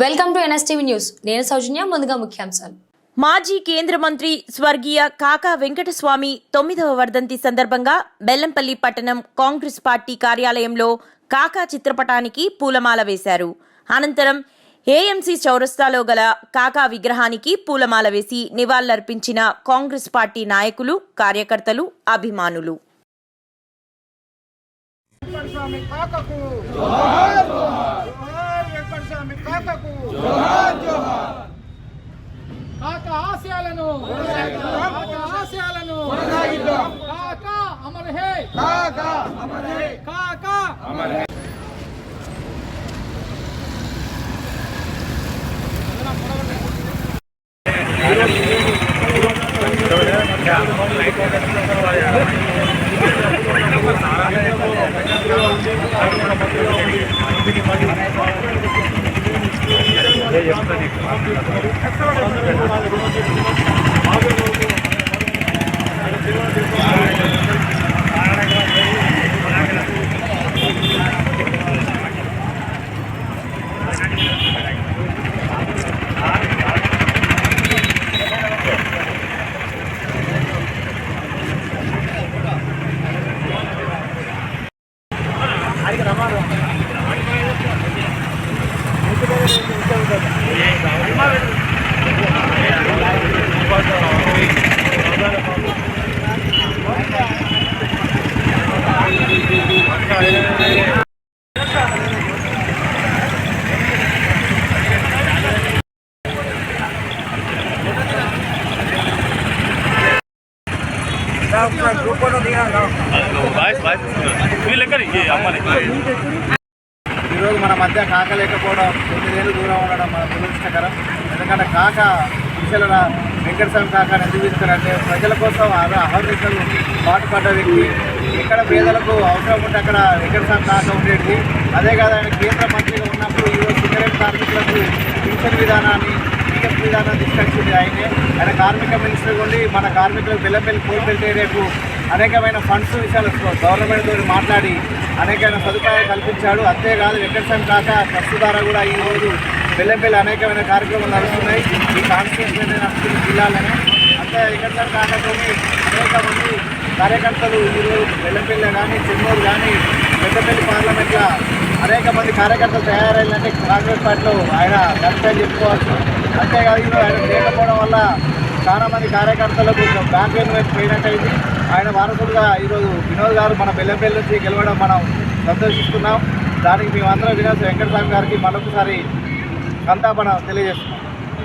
Welcome to NSTV news. నేను సౌజన్య. ముందుగా ముఖ్యాంశాలు. మాజీ కేంద్ర మంత్రి స్వర్గీయ కాకా వెంకటస్వామి 9వ వర్ధంతి సందర్భంగా బెల్లంపల్లి పట్టణం కాంగ్రెస్ పార్టీ కార్యాలయంలో కాకా చిత్రపటానికి పూలమాల వేశారు. అనంతరం ఏఎంసీ చౌరస్తాలో గల కాకా విగ్రహానికి పూలమాల వేసి నివాళులర్పించిన కాంగ్రెస్ పార్టీ నాయకులు, కార్యకర్తలు, అభిమానులు. కాకా ఆశయాలను కాకా అమర్ హే, కాకా అమర్ హే, కాకా అమర్ హే. ఈరోజు మన మధ్య కాక లేకపోవడం 9 ఏళ్ళు దూరం ఉండడం మన దురదృష్టకరం. ఎందుకంటే కాక విషయాల వెంకటస్వామి కాకాని ఎందుకు తీసుకున్నారంటే ప్రజల కోసం అహర్నిశలు పాటుపడ్డ వ్యక్తి. ఎక్కడ పేదలకు అవసరం ఉంటే అక్కడ వెంకటస్వామి కాక ఉండేది. అదే కాదు, ఆయన కేంద్ర మంత్రిగా ఉన్నప్పుడు ఈరోజు సిగరెట్ కార్మికులకు పింఛన్ విధానాన్ని టీఎఫ్ విధానాన్ని తీసుకొచ్చింది ఆయనే. ఆయన కార్మిక మినిస్టర్ ఉండి మన కార్మికులకు బెల్లంపల్లి కోల్పెల్లి ఏరియాకు అనేకమైన ఫండ్స్ విషయాలు గవర్నమెంట్ తోటి మాట్లాడి అనేకమైన సదుపాయాలు కల్పించాడు. అంతేకాదు, వెంకటస్వామి కాక ట్రస్ట్ ద్వారా కూడా ఈరోజు బెల్లంపల్లి అనేకమైన కార్యక్రమాలు నడుస్తున్నాయి. ఈ కాన్స్టిట్యూన్సీ నడుస్తున్న జిల్లాలోనే. అంతే వెంకటస్వామి కాకతో అనేక మంది కార్యకర్తలు ఈరోజు బెల్లంపల్లి కానీ, చెన్నూరు కానీ, పెద్దపల్లి పార్లమెంట్లో అనేక మంది కార్యకర్తలు తయారైందంటే కాంగ్రెస్ పార్టీలో ఆయన కరెక్ట్గా చెప్పుకోవచ్చు. అంతేకాదు, ఈరోజు ఆయన లేకపోవడం వల్ల చాలా మంది కార్యకర్తలకు బ్యాంక్ ఇన్వెస్ట్ పోయినట్టయింది. ఆయన వారసులుగా ఈరోజు వినోద్ గారు మన బెల్లంపల్లి నుంచి గెలవడం మనం సంతోషిస్తున్నాం. దానికి మేమందరం వినోద్ వెంకటస్వామి గారికి మరొకసారి సంతాపన తెలియజేస్తున్నాం.